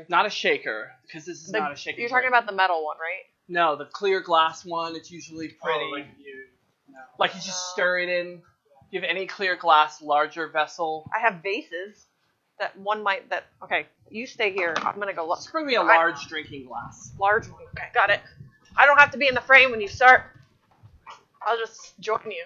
drink. Not a shaker, because this is not a shaker. You're talking about the metal one, right? No, the clear glass one. It's usually pretty. Like you just stir it in. You have any clear glass, larger vessel. I have vases. Okay, you stay here. I'm going to go look. Just bring me a large drinking glass. Large one. Okay, got it. I don't have to be in the frame when you start. I'll just join you.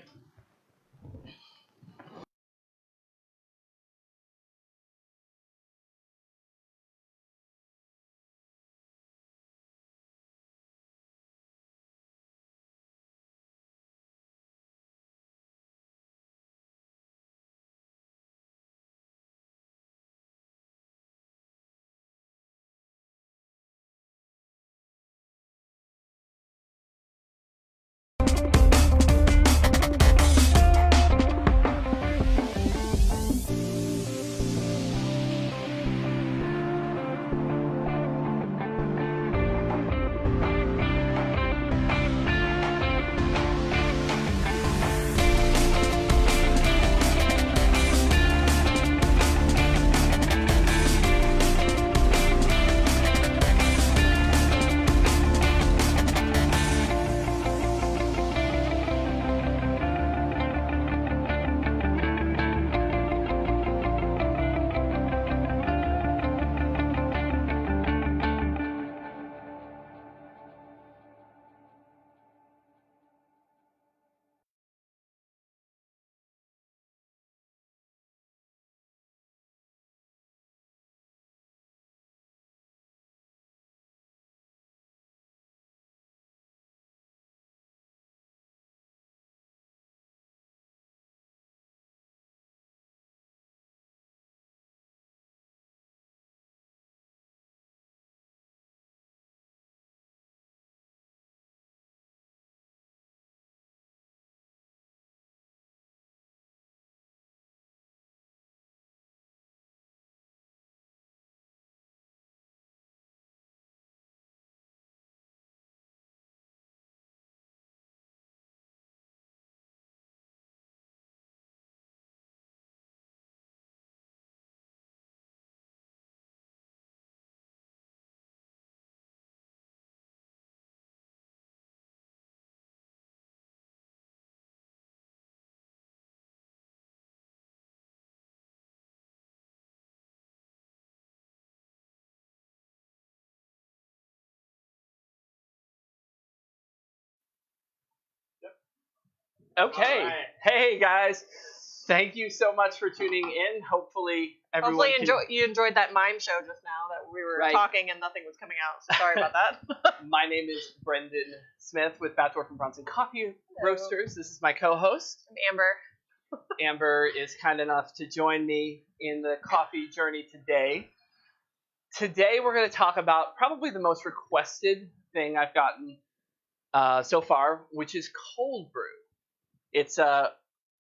Okay. Right. Hey, guys. Thank you so much for tuning in. Hopefully you enjoyed that mime show just now that we were talking and nothing was coming out. So sorry about that. My name is Brendan Smith with Batdorf and Bronson Coffee Roasters. This is my co-host. I'm Amber. Amber is kind enough to join me in the coffee journey today. Today we're going to talk about probably the most requested thing I've gotten so far, which is cold brew. It's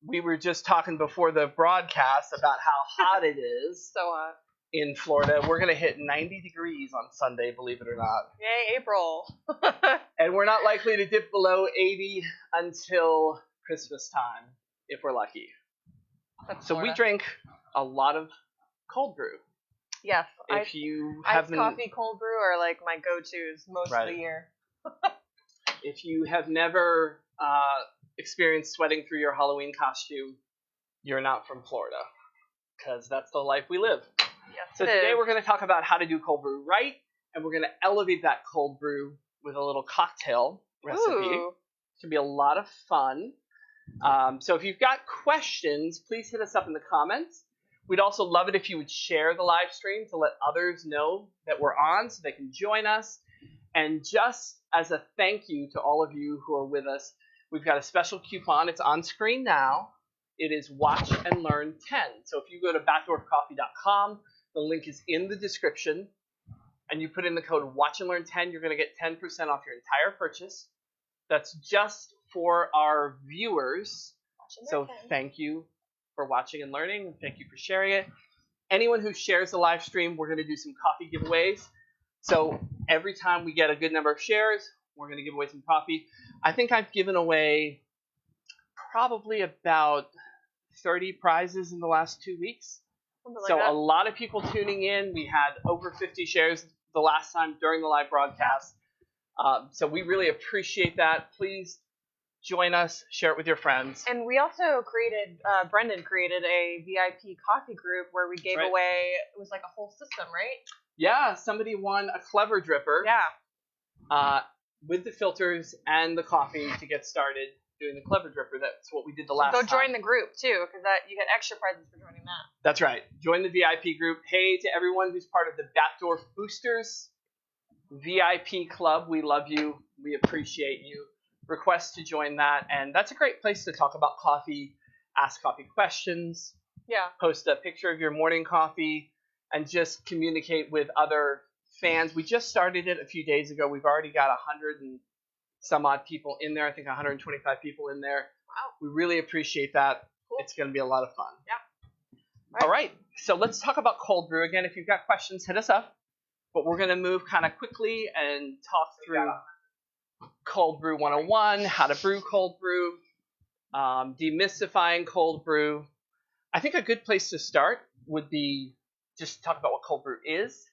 we were just talking before the broadcast about how hot it is. So hot. In Florida. We're going to hit 90 degrees on Sunday, believe it or not. Yay, April. And we're not likely to dip below 80 until Christmas time, if we're lucky. That's so Florida. We drink a lot of cold brew. Yes. If you haven't... Iced coffee, cold brew are like my go-tos most of the year. If you have never... experienced sweating through your Halloween costume, you're not from Florida, because that's the life we live. Yes, so today we're going to talk about how to do cold brew right, and we're going to elevate that cold brew with a little cocktail recipe. Ooh. It's going to be a lot of fun. So if you've got questions, please hit us up in the comments. We'd also love it if you would share the live stream to let others know that we're on so they can join us. And just as a thank you to all of you who are with us, we've got a special coupon. It's on screen now. It is Watch and Learn 10. So if you go to batdorfcoffee.com, the link is in the description, and you put in the code Watch and Learn 10, you're going to get 10% off your entire purchase. That's just for our viewers. So thank you for watching and learning. Thank you for sharing it. Anyone who shares the live stream, we're going to do some coffee giveaways. So every time we get a good number of shares, we're going to give away some coffee. I think I've given away probably about 30 prizes in the last 2 weeks. So a lot of people tuning in. We had over 50 shares the last time during the live broadcast. So we really appreciate that. Please join us, share it with your friends. And we also created, Brendan created a VIP coffee group where we gave away, it was like a whole system, right? Yeah, somebody won a Clever Dripper. Yeah. With the filters and the coffee to get started doing the Clever Dripper. That's what we did the last time. Go join the group, too, because you get extra prizes for joining that. That's right. Join the VIP group. Hey to everyone who's part of the Backdoor Boosters VIP club. We love you. We appreciate you. Request to join that, and that's a great place to talk about coffee, ask coffee questions, post a picture of your morning coffee, and just communicate with other fans. We just started it a few days ago. We've already got 100 and some odd people in there. I think 125 people in there. Wow. We really appreciate that. Cool. It's going to be a lot of fun. Yeah. All right, so let's talk about cold brew again. If you've got questions, hit us up. But we're going to move kind of quickly and talk through Cold Brew 101, how to brew cold brew, demystifying cold brew. I think a good place to start would be just talk about what cold brew is,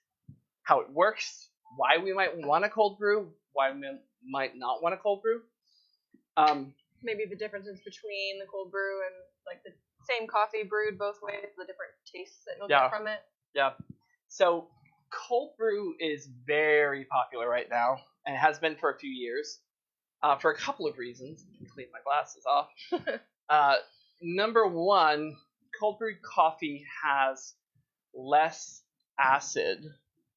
how it works, why we might want a cold brew, why we might not want a cold brew. Maybe the differences between the cold brew and like the same coffee brewed both ways, the different tastes that you'll get from it. Yeah. So cold brew is very popular right now, and it has been for a few years, for a couple of reasons. Let me clean my glasses off. Number one, cold brewed coffee has less acid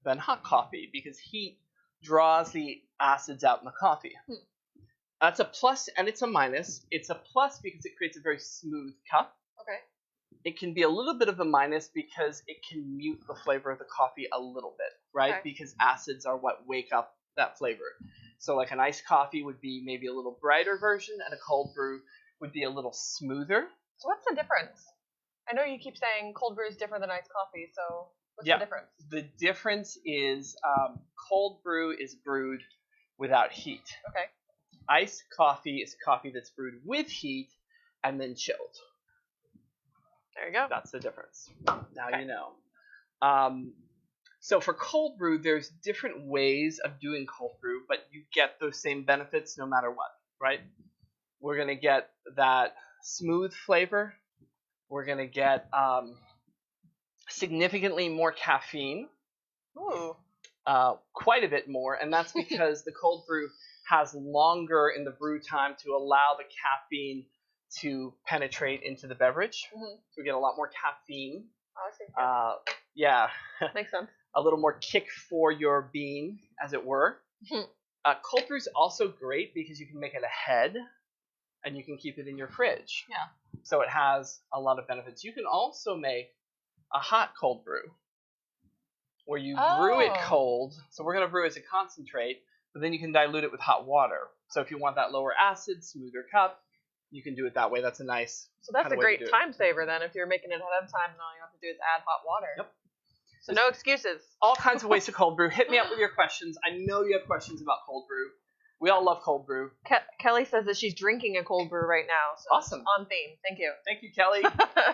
than hot coffee because heat draws the acids out in the coffee. That's a plus and it's a minus. It's a plus because it creates a very smooth cup. Okay. It can be a little bit of a minus because it can mute the flavor of the coffee a little bit, right? Okay. Because acids are what wake up that flavor. So like an iced coffee would be maybe a little brighter version, and a cold brew would be a little smoother. So what's the difference? I know you keep saying cold brew is different than iced coffee, so what's the difference? The difference is cold brew is brewed without heat. Okay. Iced coffee is coffee that's brewed with heat and then chilled. There you go. That's the difference. Now you know. So for cold brew, there's different ways of doing cold brew, but you get those same benefits no matter what, right? We're going to get that smooth flavor. We're going to get significantly more caffeine. Ooh. Quite a bit more, and that's because the cold brew has longer in the brew time to allow the caffeine to penetrate into the beverage. So we get a lot more caffeine. Oh, I see. Yeah. Makes sense. A little more kick for your bean, as it were. Cold brew is also great because you can make it ahead, and you can keep it in your fridge. Yeah. So it has a lot of benefits. You can also make a hot cold brew, where you brew it cold. So we're going to brew as a concentrate, but then you can dilute it with hot water. So if you want that lower acid, smoother cup, you can do it that way. That's a nice. So that's a great time saver then if you're making it ahead of time and all you have to do is add hot water. Yep. So no excuses. All kinds of ways to cold brew. Hit me up with your questions. I know you have questions about cold brew. We all love cold brew. Kelly says that she's drinking a cold brew right now. So awesome. On theme. Thank you. Thank you, Kelly.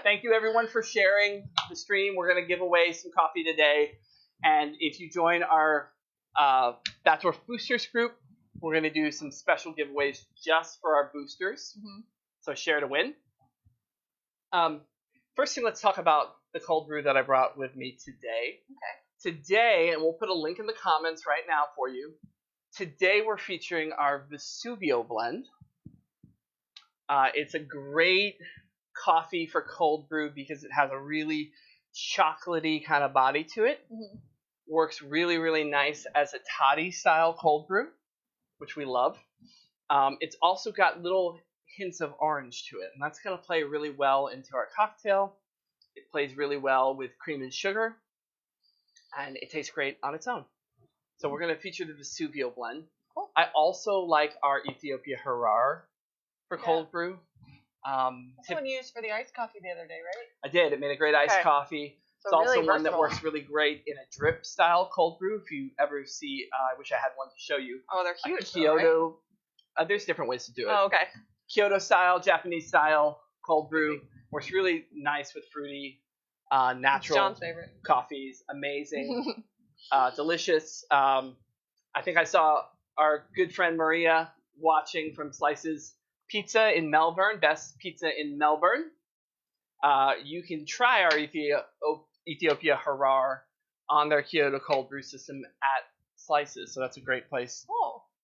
Thank you, everyone, for sharing the stream. We're going to give away some coffee today. And if you join our Backdoor Boosters group, we're going to do some special giveaways just for our boosters. So share to win. First thing, let's talk about the cold brew that I brought with me today. Okay. Today, and we'll put a link in the comments right now for you. Today we're featuring our Vesuvio blend. It's a great coffee for cold brew because it has a really chocolatey kind of body to it. Works really, really nice as a toddy style cold brew, which we love. It's also got little hints of orange to it, and that's going to play really well into our cocktail. It plays really well with cream and sugar, and it tastes great on its own. So we're going to feature the Vesuvio blend. Cool. I also like our Ethiopia Harar for cold brew. That's one you used for the iced coffee the other day, right? I did. It made a great iced coffee. So it's also really one that works really great in a drip style cold brew. If you ever see, I wish I had one to show you. Oh, they're huge. Kyoto. Right? There's different ways to do it. Oh, okay. Kyoto style, Japanese style cold brew works really nice with fruity It's natural John's favorite. coffees, amazing, delicious. I think I saw our good friend Maria watching from Slices Pizza in Melbourne, best pizza in Melbourne. You can try our Ethiopia Harar on their Kyoto cold brew system at Slices, so that's a great place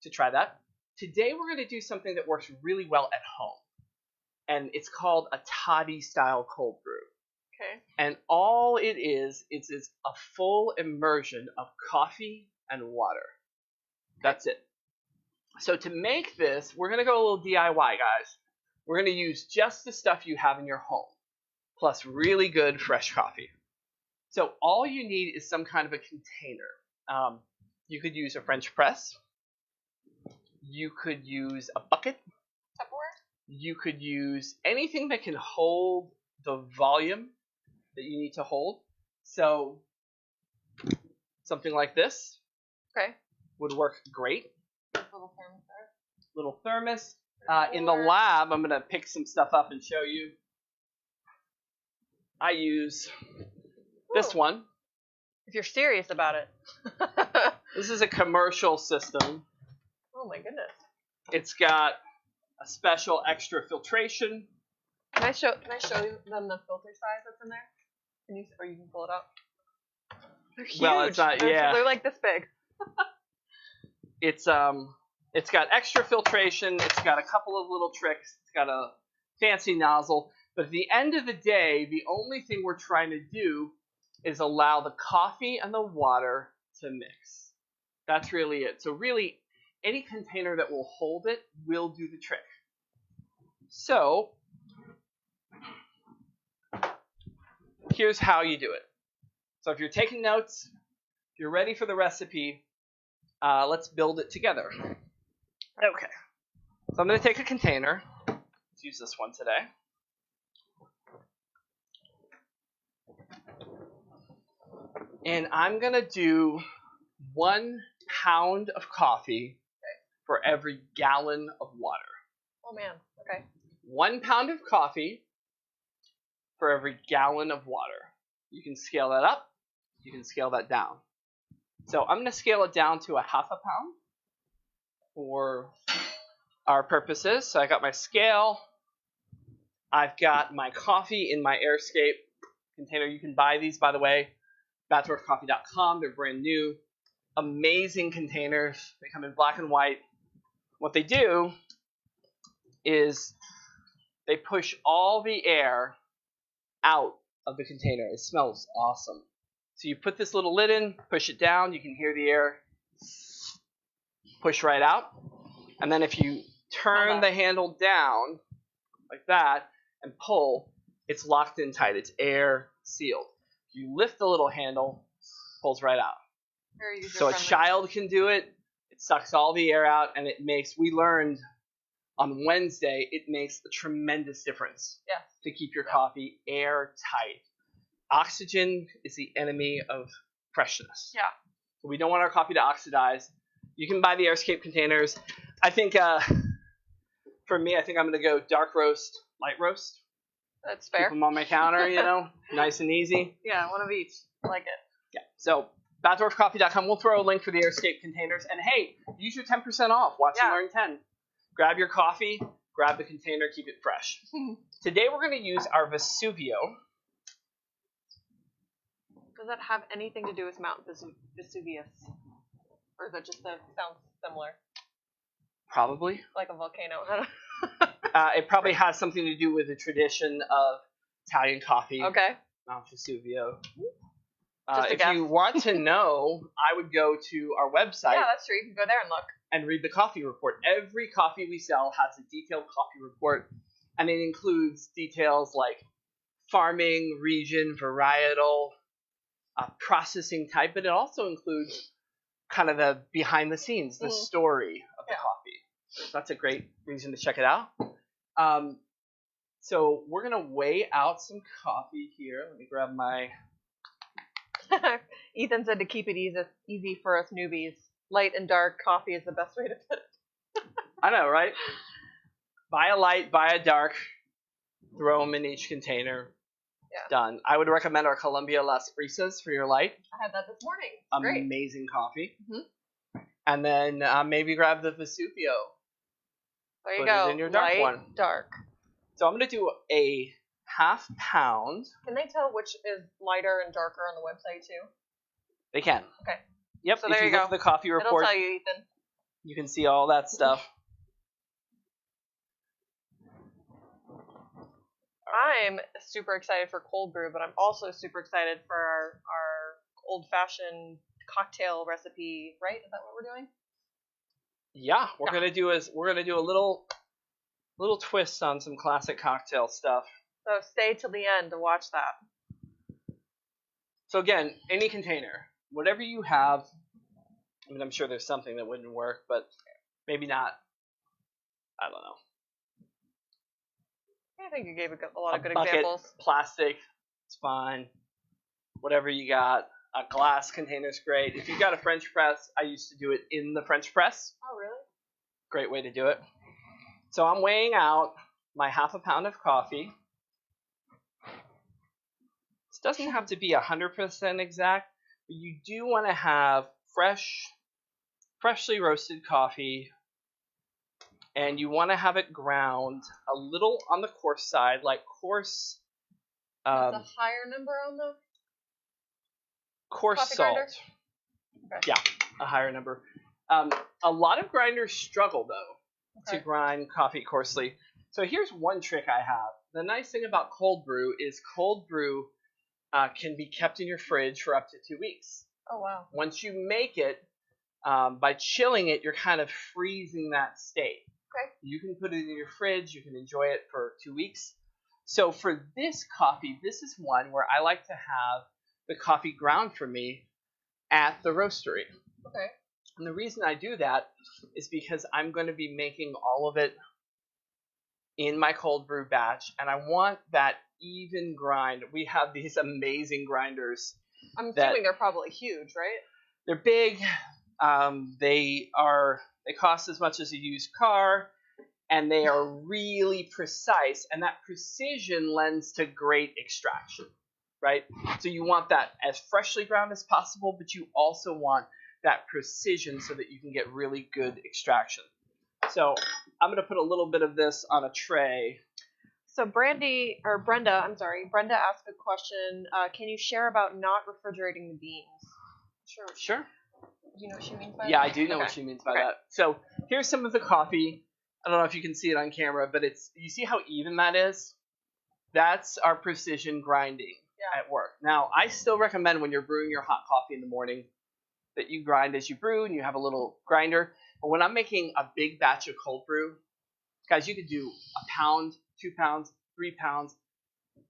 to try that. Today we're going to do something that works really well at home, and it's called a toddy style cold brew. Okay. And all it is a full immersion of coffee and water. That's it. So to make this, we're going to go a little DIY, guys. We're going to use just the stuff you have in your home, plus really good fresh coffee. So all you need is some kind of a container. You could use a French press. You could use a bucket. Tupperware? You could use anything that can hold the volume that you need to hold. So something like this would work great. Little thermos. In the lab, I'm going to pick some stuff up and show you. I use this one. If you're serious about it. This is a commercial system. Oh my goodness. It's got a special extra filtration. Can I show them the filter size that's in there? Or you can pull it up. They're huge. Well, it's not. They're like this big. It's got extra filtration. It's got a couple of little tricks. It's got a fancy nozzle. But at the end of the day, the only thing we're trying to do is allow the coffee and the water to mix. That's really it. So really, any container that will hold it will do the trick. So here's how you do it. So if you're taking notes, if you're ready for the recipe, let's build it together. Okay. So I'm going to take a container. Let's use this one today. And I'm going to do 1 pound of coffee for every gallon of water. Oh, man. Okay. 1 pound of coffee for every gallon of water. You can scale that up. You can scale that down. So I'm going to scale it down to 1/2 pound for our purposes. So I got my scale. I've got my coffee in my AirScape container. You can buy these, by the way, batdwarfcoffee.com. They're brand new. Amazing containers. They come in black and white. What they do is they push all the air out of the container. It smells awesome. So you put this little lid in, push it down. You can hear the air push right out. And then if you turn the handle down like that and pull, it's locked in tight. It's air sealed. If you lift the little handle, it pulls right out. Very So a child can do it. It sucks all the air out, and it makes, we learned on Wednesday, it makes a tremendous difference to keep your coffee airtight. Oxygen is the enemy of freshness. Yeah. So we don't want our coffee to oxidize. You can buy the AirScape containers. I think, for me, I think I'm going to go dark roast, light roast. That's fair. Keep them on my counter, you know, nice and easy. Yeah, one of each. I like it. Yeah. So batdwarfcoffee.com. We'll throw a link for the AirScape containers. And hey, use your 10% off. Watch and learn 10. Grab your coffee, grab the container, keep it fresh. Today we're going to use our Vesuvio. Does that have anything to do with Mount Vesuvius? Or is it just sounds similar? Probably. Like a volcano. It probably has something to do with the tradition of Italian coffee. Okay. Mount Vesuvio. If you want to know, I would go to our website. Yeah, that's true. You can go there and look. And read the coffee report. Every coffee we sell has a detailed coffee report, and it includes details like farming, region, varietal, processing type, but it also includes kind of the behind the scenes, the story of the coffee. So that's a great reason to check it out. So we're going to weigh out some coffee here. Let me grab my... Ethan said to keep it easy for us newbies. Light and dark coffee is the best way to put it. I know, right? Buy a light, buy a dark, throw them in each container. Yeah. Done. I would recommend our Columbia Las Brisas for your light. I had that this morning. Amazing coffee. Mm-hmm. And then maybe grab the Vesuvio. There you Put go. it in your dark Light, one. dark. So I'm going to do a half pound. Can they tell which is lighter and darker on the website too? They can. Okay. Yep. So if there you you look go. at the coffee report, It'll tell you, Ethan. you can see all that stuff. I'm super excited for cold brew, but I'm also super excited for our old-fashioned cocktail recipe. Right? Is that what we're doing? Yeah, we're gonna do a little twist on some classic cocktail stuff. So stay till the end to watch that. So again, any container, whatever you have. I mean, I'm sure there's something that wouldn't work, but maybe not. I don't know. I think you gave a lot of good bucket, examples. Plastic, it's fine. Whatever you got. A glass container's great. If you've got a French press, I used to do it in the French press. Oh, really? Great way to do it. So I'm weighing out my half a pound of coffee. This doesn't have to be 100% exact, but you do want to have freshly roasted coffee, and you want to have it ground a little on the coarse side, like coarse. That's a higher number on the coarse coffee salt. grinder? Okay. Yeah, a higher number. A lot of grinders struggle though to grind coffee coarsely. So here's one trick I have. The nice thing about cold brew is cold brew can be kept in your fridge for up to 2 weeks. Oh wow. Once you make it, by chilling it, you're kind of freezing that state. Okay. You can put it in your fridge. You can enjoy it for 2 weeks. So for this coffee, this is one where I like to have the coffee ground for me at the roastery. Okay. And the reason I do that is because I'm going to be making all of it in my cold brew batch, and I want that even grind. We have these amazing grinders. I'm assuming they're probably huge, right? They're big. They cost as much as a used car, and they are really precise, and that precision lends to great extraction, right? So you want that as freshly ground as possible, but you also want that precision so that you can get really good extraction. So I'm going to put a little bit of this on a tray. So Brenda asked a question. Can you share about not refrigerating the beans? Sure. Do you know what she means by that? Yeah, I do know what she means by that. So here's some of the coffee. I don't know if you can see it on camera, but you see how even that is? That's our precision grinding at work. Now, I still recommend when you're brewing your hot coffee in the morning that you grind as you brew and you have a little grinder. But when I'm making a big batch of cold brew, guys, you could do 1 pound, 2 pounds, 3 pounds,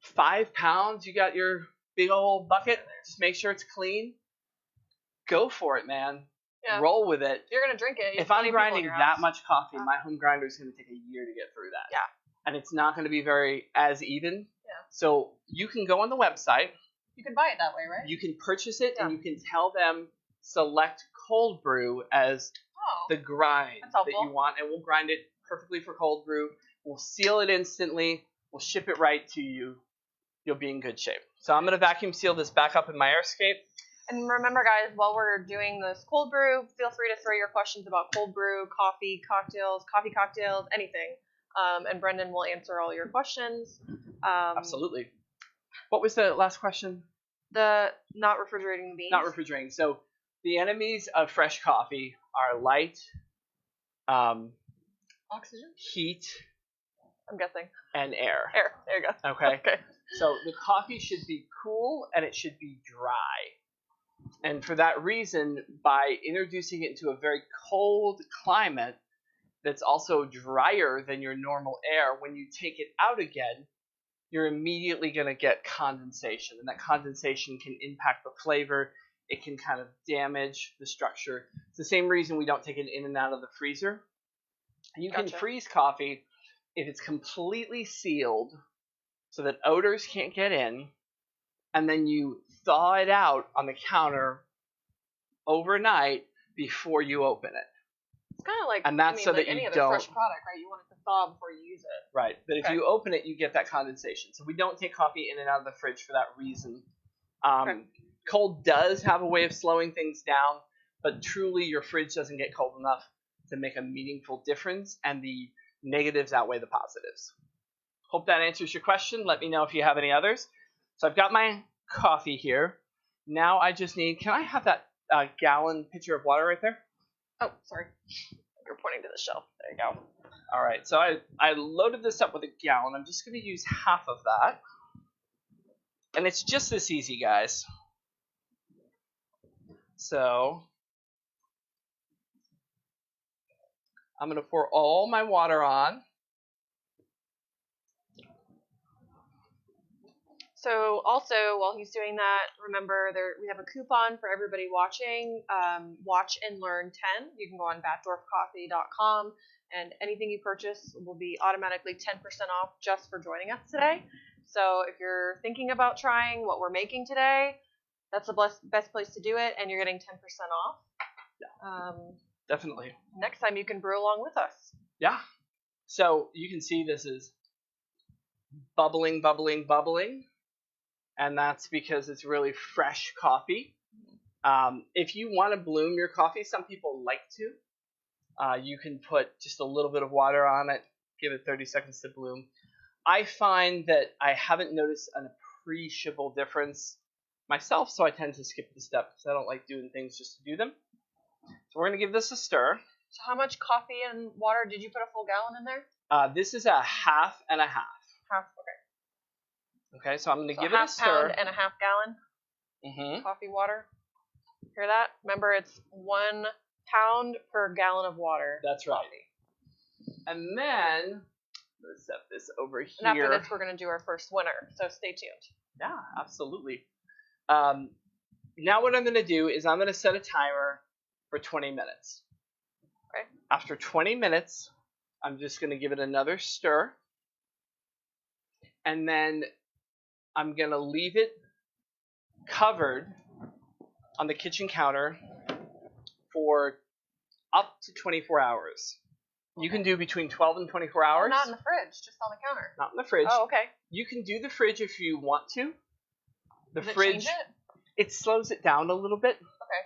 5 pounds. You got your big old bucket. Just make sure it's clean. Go for it, man. Yeah. Roll with it. You're going to drink it. If I'm grinding that much coffee, my home grinder is going to take a year to get through that. Yeah. And it's not going to be as even. Yeah. So you can go on the website. You can buy it that way, right? You can purchase it, and you can tell them select cold brew as the grind that you want, and we'll grind it perfectly for cold brew. We'll seal it instantly. We'll ship it right to you. You'll be in good shape. So I'm going to vacuum seal this back up in my airscape. And remember, guys, while we're doing this cold brew, feel free to throw your questions about cold brew, coffee cocktails, anything. And Brendan will answer all your questions. Absolutely. What was the last question? The not refrigerating the beans. Not refrigerating. So the enemies of fresh coffee are light, oxygen, heat, I'm guessing, and air. Air. There you go. Okay. Okay. So the coffee should be cool and it should be dry. And for that reason, by introducing it into a very cold climate that's also drier than your normal air, when you take it out again, you're immediately going to get condensation. And that condensation can impact the flavor. It can kind of damage the structure. It's the same reason we don't take it in and out of the freezer. You can freeze coffee if it's completely sealed so that odors can't get in, and then you thaw it out on the counter overnight before you open it. It's kind of like, And that's so like that you any other don't- fresh product, right? You want it to thaw before you use it. Right, but if Okay. you open it, you get that condensation. So we don't take coffee in and out of the fridge for that reason. Okay. Cold does have a way of slowing things down, but truly your fridge doesn't get cold enough to make a meaningful difference, and the negatives outweigh the positives. Hope that answers your question. Let me know if you have any others. So I've got my coffee here. Now I just need, can I have that gallon pitcher of water right there? Oh, sorry. You're pointing to the shelf. There you go. All right, so I loaded this up with a gallon. I'm just going to use half of that. And it's just this easy, guys. So I'm going to pour all my water on. So also, while he's doing that, remember we have a coupon for everybody watching. Watch and Learn 10. You can go on batdorfcoffee.com, and anything you purchase will be automatically 10% off just for joining us today. So if you're thinking about trying what we're making today, that's the best place to do it, and you're getting 10% off. Yeah, definitely. Next time you can brew along with us. Yeah. So you can see this is bubbling, bubbling, bubbling. And that's because it's really fresh coffee. If you want to bloom your coffee, some people like to. You can put just a little bit of water on it, give it 30 seconds to bloom. I find that I haven't noticed an appreciable difference myself, so I tend to skip the step because I don't like doing things just to do them. So we're going to give this a stir. So how much coffee and water? Did you put a full gallon in there? This is a half and a half. Half, okay. Okay, so I'm going to give it it a half stir. pound and a half gallon coffee water. Hear that? Remember, it's 1 pound per gallon of water. That's right. And then let's set this over here. And after this, we're going to do our first winner, so stay tuned. Yeah, absolutely. Now what I'm going to do is I'm going to set a timer for 20 minutes. Okay. After 20 minutes, I'm just going to give it another stir. And then I'm going to leave it covered on the kitchen counter for up to 24 hours. You can do between 12 and 24 hours. Not in the fridge, just on the counter. Not in the fridge. Oh, okay. You can do the fridge if you want to. The Does fridge, it change it? it slows it down a little bit. Okay.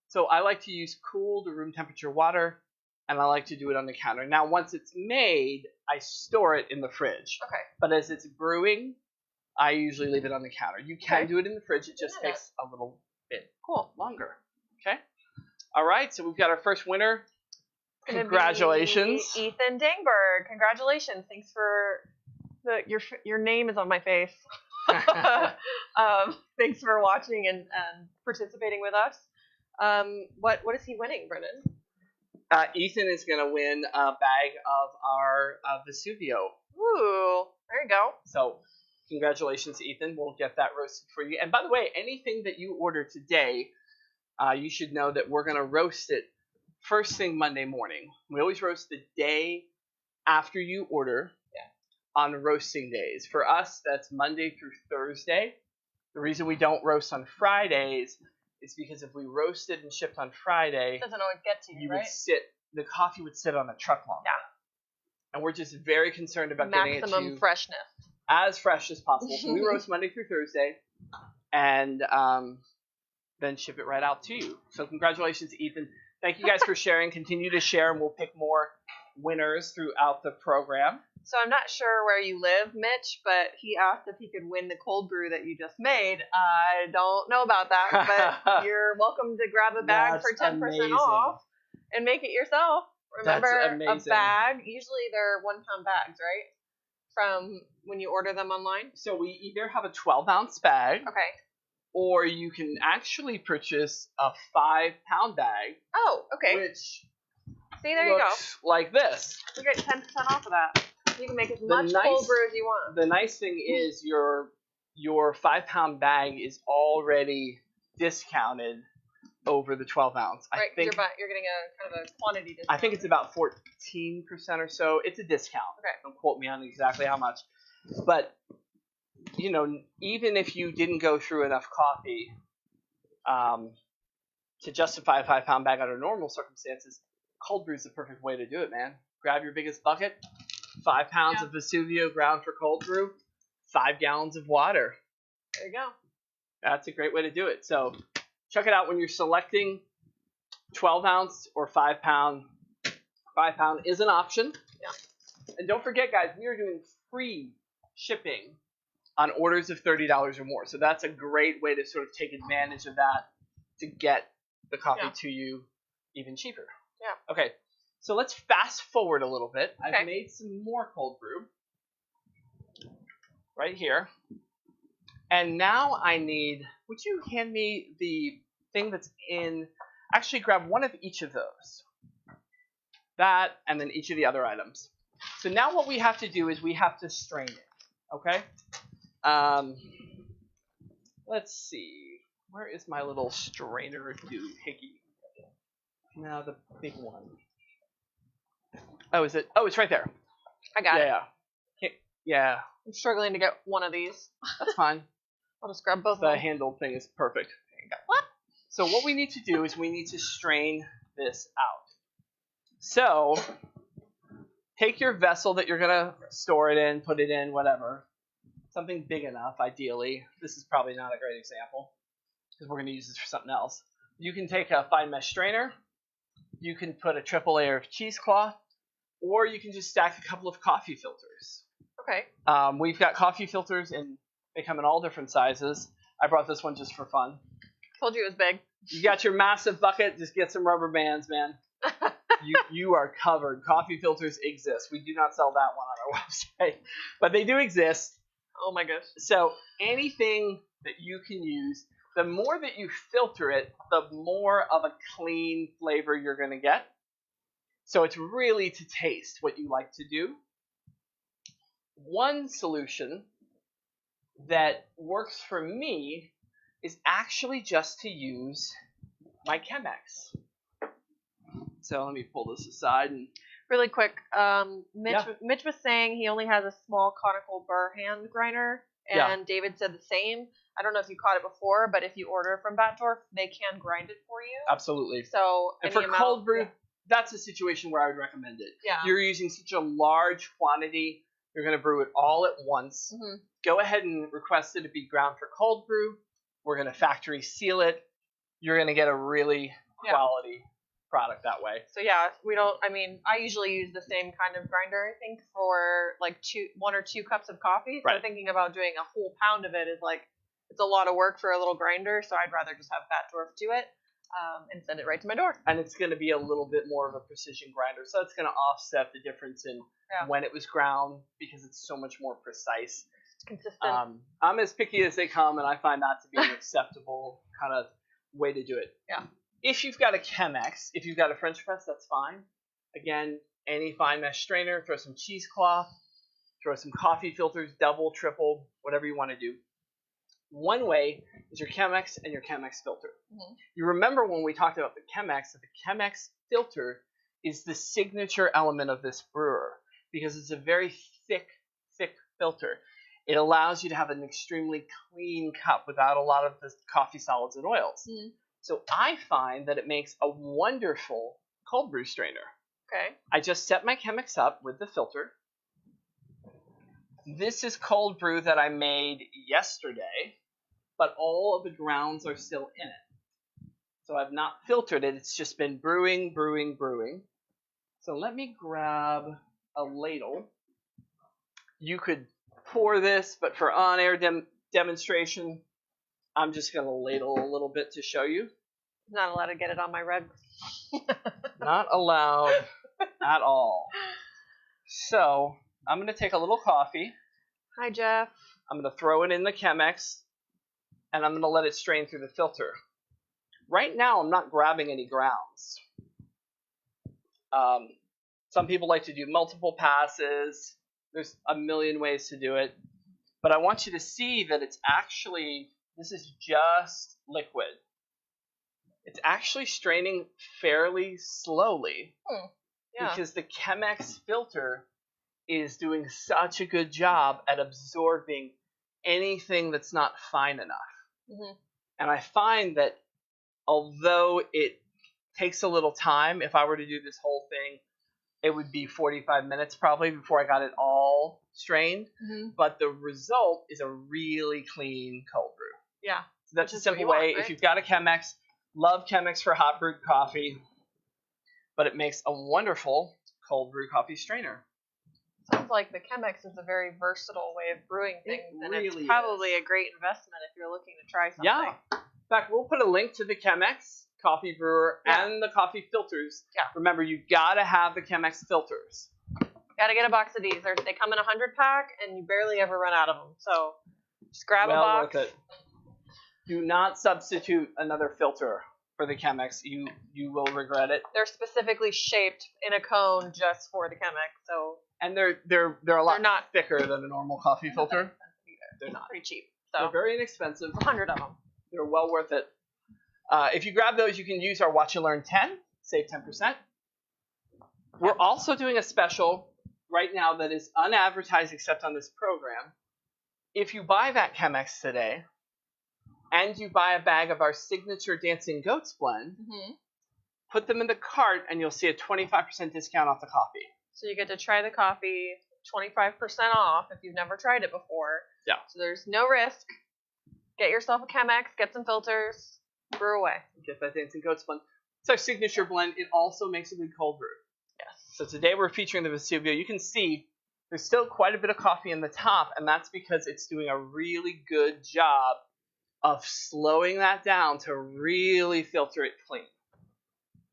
So I like to use cool to room temperature water, and I like to do it on the counter. Now, once it's made, I store it in the fridge. Okay. But as it's brewing, I usually leave it on the counter. You can Okay. do it in the fridge. It just Yeah. takes a little bit Cool. longer. Okay? All right, so we've got our first winner. It's gonna Congratulations. be Ethan Dangberg. Congratulations. Thanks for your name is on my face. Thanks for watching and participating with us. What is he winning, Brennan? Ethan is going to win a bag of our Vesuvio. Ooh, there you go. So congratulations, Ethan. We'll get that roasted for you. And by the way, anything that you order today, you should know that we're going to roast it first thing Monday morning. We always roast the day after you order on roasting days. For us, that's Monday through Thursday. The reason we don't roast on Fridays is because if we roasted and shipped on Friday, It doesn't always get to you, right? The coffee would sit on a truck longer. Yeah. And we're just very concerned about getting it to Maximum you freshness. as fresh as possible. So we roast Monday through Thursday and then ship it right out to you. So congratulations, Ethan. Thank you guys for sharing. Continue to share, and we'll pick more winners throughout the program. So I'm not sure where you live, Mitch, but he asked if he could win the cold brew that you just made. I don't know about that, but you're welcome to grab a bag for 10% amazing. off and make it yourself. Remember, That's a amazing. bag, usually they're 1 pound bags, right? From when you order them online? So we either have a 12-ounce bag, Okay. or you can actually purchase a 5-pound bag, Oh, okay. which See, there you go. looks like this. You get 10% off of that. You can make as much nice- cold brew as you want. The nice thing is your 5-pound bag is already discounted over the 12-ounce. Right, I think you're getting a kind of a quantity discount. I think it's about 14% or so. It's a discount. Okay. Don't quote me on exactly how much. But, you know, even if you didn't go through enough coffee to justify a 5-pound bag under normal circumstances, cold brew is the perfect way to do it, man. Grab your biggest bucket, 5 pounds of Vesuvio ground for cold brew, 5 gallons of water. There you go. That's a great way to do it. So check it out when you're selecting 12 ounce or 5 pound. 5 pound is an option. Yeah. And don't forget, guys, we are doing free shipping on orders of $30 or more. So that's a great way to sort of take advantage of that to get the coffee to you even cheaper. Yeah. Okay, so let's fast forward a little bit. Okay. I've made some more cold brew right here. And now I need, would you hand me the thing that's in, actually grab one of each of those. That, and then each of the other items. So now what we have to do is we have to strain it, okay? Let's see. Where is my little strainer doohickey? No, the big one. Oh, is it? Oh, it's right there. I got it. Yeah. Yeah. I'm struggling to get one of these. That's fine. I'll just grab both of The them. handle thing is perfect. There you go. What? So what we need to do is we need to strain this out. So take your vessel that you're going to store it in, put it in, whatever. Something big enough, ideally. This is probably not a great example because we're going to use this for something else. You can take a fine mesh strainer. You can put a triple layer of cheesecloth, or you can just stack a couple of coffee filters. Okay. We've got coffee filters, and they come in all different sizes. I brought this one just for fun. Told you it was big. You got your massive bucket, just get some rubber bands, man. You are covered. Coffee filters exist. We do not sell that one on our website, but they do exist. Oh my gosh. So anything that you can use, the more that you filter it, the more of a clean flavor you're going to get. So it's really to taste what you like to do. One solution that works for me is actually just to use my Chemex. So let me pull this aside. And Really quick, Mitch was saying he only has a small conical burr hand grinder, and David said the same. I don't know if you caught it before, but if you order from Batdorf, they can grind it for you. Absolutely. So and for cold brew, that's a situation where I would recommend it. Yeah. You're using such a large quantity, you're going to brew it all at once. Mm-hmm. Go ahead and request it to be ground for cold brew. We're going to factory seal it. You're going to get a really quality product that way. So I usually use the same kind of grinder, I think, for like 1 or 2 cups of coffee. So thinking about doing a whole pound of it is like, it's a lot of work for a little grinder. So I'd rather just have Batdorf do it and send it right to my door. And it's going to be a little bit more of a precision grinder. So it's going to offset the difference in when it was ground because it's so much more precise. It's consistent. I'm as picky as they come, and I find that to be an acceptable kind of way to do it. Yeah. If you've got a Chemex, if you've got a French press, that's fine. Again, any fine mesh strainer, throw some cheesecloth, throw some coffee filters, double, triple, whatever you want to do. One way is your Chemex and your Chemex filter. Mm-hmm. You remember when we talked about the Chemex, that the Chemex filter is the signature element of this brewer because it's a very thick filter. It allows you to have an extremely clean cup without a lot of the coffee solids and oils. Mm-hmm. So I find that it makes a wonderful cold brew strainer. Okay. I just set my Chemex up with the filter. This is cold brew that I made yesterday, but all of the grounds are still in it. So I've not filtered it. It's just been brewing. So let me grab a ladle. You could pour this, but for on-air demonstration, I'm just going to ladle a little bit to show you. Not allowed to get it on my red. Not allowed at all. So I'm going to take a little coffee. Hi, Jeff. I'm going to throw it in the Chemex, and I'm going to let it strain through the filter. Right now, I'm not grabbing any grounds. Some people like to do multiple passes. There's a million ways to do it. But I want you to see that it's actually, this is just liquid. It's actually straining fairly slowly because the Chemex filter is doing such a good job at absorbing anything that's not fine enough. Mm-hmm. And I find that although it takes a little time. If I were to do this whole thing, it would be 45 minutes probably before I got it all strained. Mm-hmm. But the result is a really clean cold brew. Yeah. So that's Which a is what simple you want, way. right? If you've got a Chemex, love Chemex for hot brewed coffee, but it makes a wonderful cold brew coffee strainer. Sounds like the Chemex is a very versatile way of brewing things, and it's really probably is. a great investment if you're looking to try something. Yeah. In fact, we'll put a link to the Chemex coffee brewer and the coffee filters. Yeah. Remember, you gotta have the Chemex filters. Gotta get a box of these. They come in a 100-pack, and you barely ever run out of them. So just grab a box. Worth it. Do not substitute another filter for the Chemex. You will regret it. They're specifically shaped in a cone just for the Chemex. So and they're a lot not thicker than a normal coffee filter. They're not pretty cheap. So they're very inexpensive. 100 of them. They're well worth it. If you grab those, you can use our Watch and Learn 10, save 10%. We're also doing a special right now that is unadvertised except on this program. If you buy that Chemex today, and you buy a bag of our signature Dancing Goats blend, put them in the cart, and you'll see a 25% discount off the coffee. So you get to try the coffee, 25% off if you've never tried it before. Yeah. So there's no risk. Get yourself a Chemex, get some filters, brew away. Get that Dancing Goats blend. It's our signature blend. It also makes a good cold brew. Yes. So today we're featuring the Vesuvio. You can see there's still quite a bit of coffee in the top, and that's because it's doing a really good job of slowing that down to really filter it clean.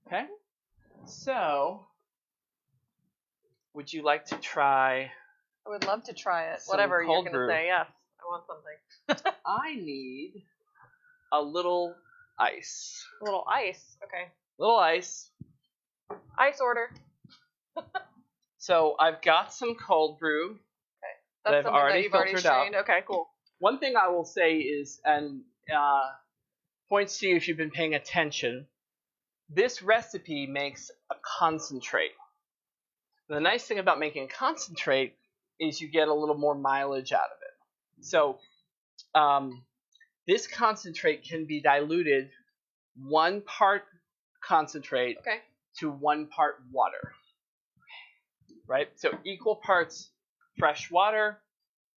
Okay? So, would you like to try? I would love to try it. Some Whatever you're cold going to brew. say. Yes. I want something. I need a little ice. A little ice. Okay. Little ice. Ice order. So I've got some cold brew. Okay. That That's I've something already that you've already filtered out. strained. Okay, cool. One thing I will say is, and points to you if you've been paying attention, this recipe makes a concentrate. The nice thing about making a concentrate is you get a little more mileage out of it. So this concentrate can be diluted 1 part concentrate to 1 part water. Right? So equal parts fresh water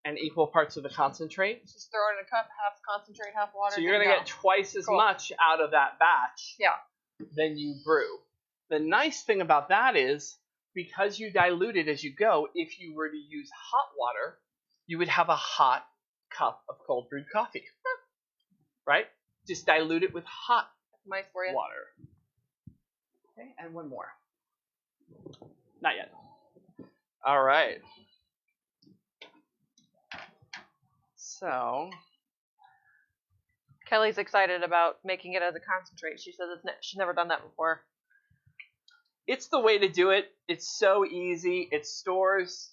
and equal parts of the concentrate. Just throw it in a cup, half concentrate, half water. So you're going to get twice as much out of that batch than you brew. The nice thing about that is, because you dilute it as you go, if you were to use hot water, you would have a hot cup of cold brewed coffee. Right? Just dilute it with hot water. Okay, and one more. Not yet. All right. So Kelly's excited about making it as a concentrate. She says she's never done that before. It's the way to do it. It's so easy. It stores.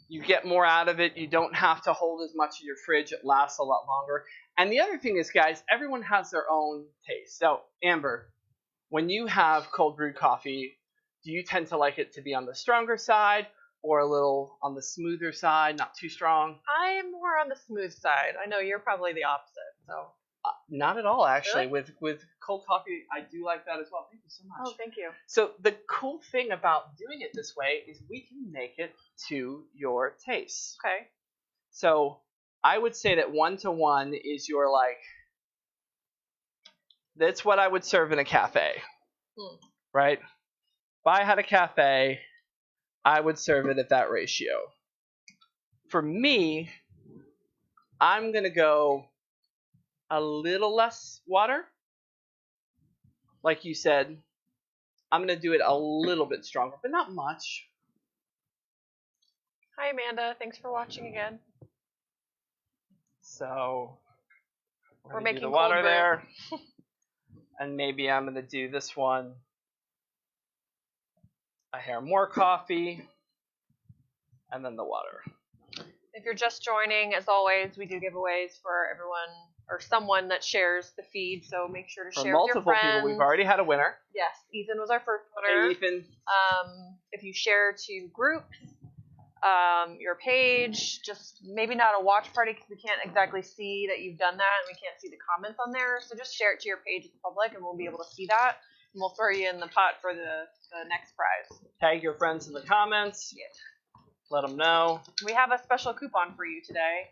You get more out of it. You don't have to hold as much in your fridge. It lasts a lot longer. And the other thing is, guys, everyone has their own taste. So, Amber, when you have cold brewed coffee, do you tend to like it to be on the stronger side or a little on the smoother side, not too strong? I am more on the smooth side. I know you're probably the opposite. So not at all, actually. Really? With cold coffee, I do like that as well. Thank you so much. Oh, thank you. So the cool thing about doing it this way is we can make it to your taste. Okay. So I would say that 1-to-1 is your that's what I would serve in a cafe. Right? If I had a cafe, I would serve it at that ratio. For me, I'm going to go a little less water. Like you said, I'm going to do it a little bit stronger, but not much. Hi, Amanda. Thanks for watching again. So we're do making the water cold brew. there. And maybe I'm going to do this one a hair more coffee, and then the water. If you're just joining, as always, we do giveaways for everyone or someone that shares the feed, so make sure to share with your friends. Multiple people. We've already had a winner. Yes, Ethan was our first winner. Hey, Ethan. If you share to groups, your page, just maybe not a watch party because we can't exactly see that you've done that and we can't see the comments on there, so just share it to your page as public and we'll be able to see that. we'll throw you in the pot for the next prize. Tag your friends in the comments. Yeah. Let them know. We have a special coupon for you today,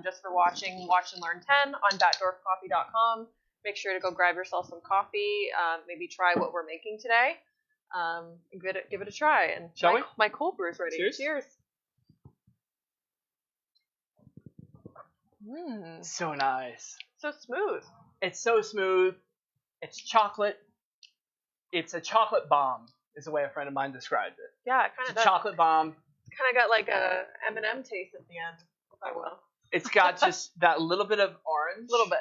just for watching Watch and Learn 10 on batdorfcoffee.com. Make sure to go grab yourself some coffee. Maybe try what we're making today. Give it a try. And Shall we? My cold brew is ready. Cheers. Cheers. So nice. So smooth. It's so smooth. It's chocolate. It's a chocolate bomb, is the way a friend of mine described it. Yeah, it kind of It's a chocolate bomb. Kind of got like a M&M taste at the end, if I will. It's got just that little bit of orange. A little bit.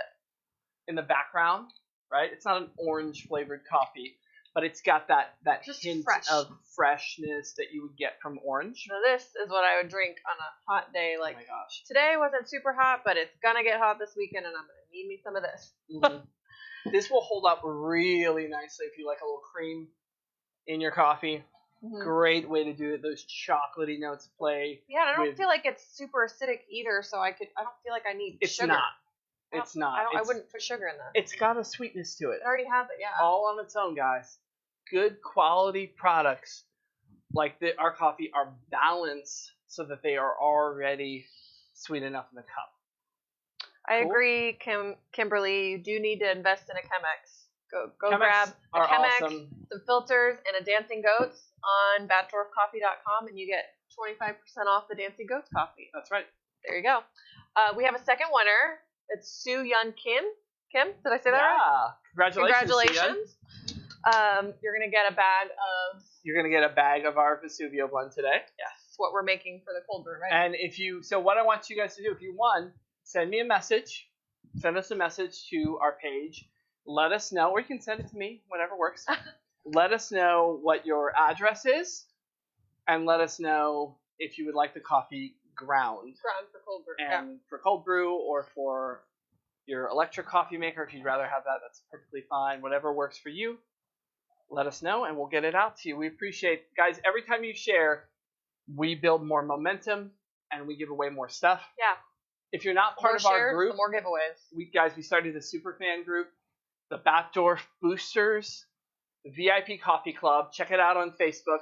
In the background, right? It's not an orange flavored coffee, but it's got that Just hint fresh. of freshness that you would get from orange. So this is what I would drink on a hot day. Like, oh my gosh. Today wasn't super hot, but it's gonna get hot this weekend, and I'm gonna need me some of this. Mm-hmm. This will hold up really nicely if you like a little cream in your coffee. Mm-hmm. Great way to do it. Those chocolatey notes play. Yeah, and I don't feel like it's super acidic either, so I don't feel like I need sugar. It's not. I wouldn't put sugar in that. It's got a sweetness to it. It already has it, yeah. All on its own, guys. Good quality products like our coffee are balanced so that they are already sweet enough in the cup. I agree, Kimberly. You do need to invest in a Chemex. Go Chemex grab a Chemex, awesome. Some filters, and a Dancing Goats on batdorfcoffee.com, and you get 25% off the Dancing Goats coffee. That's right. There you go. We have a second winner. It's Soo Yun Kim. Kim, did I say that right? Yeah. Congratulations. You're gonna get a bag of. You're gonna get a bag of our Vesuvio blend today. Yes, what we're making for the cold brew, right? And so what I want you guys to do, if you won, send me a message. Send us a message to our page. Let us know, or you can send it to me, whatever works. Let us know what your address is, and let us know if you would like the coffee ground. Ground for cold brew. And for cold brew, or for your electric coffee maker, if you'd rather have that, that's perfectly fine. Whatever works for you, let us know, and we'll get it out to you. We appreciate, guys, every time you share, we build more momentum, and we give away more stuff. Yeah. If you're not part of our group, the more giveaways. We started a super fan group, the Batdorf Boosters, the VIP Coffee Club. Check it out on Facebook.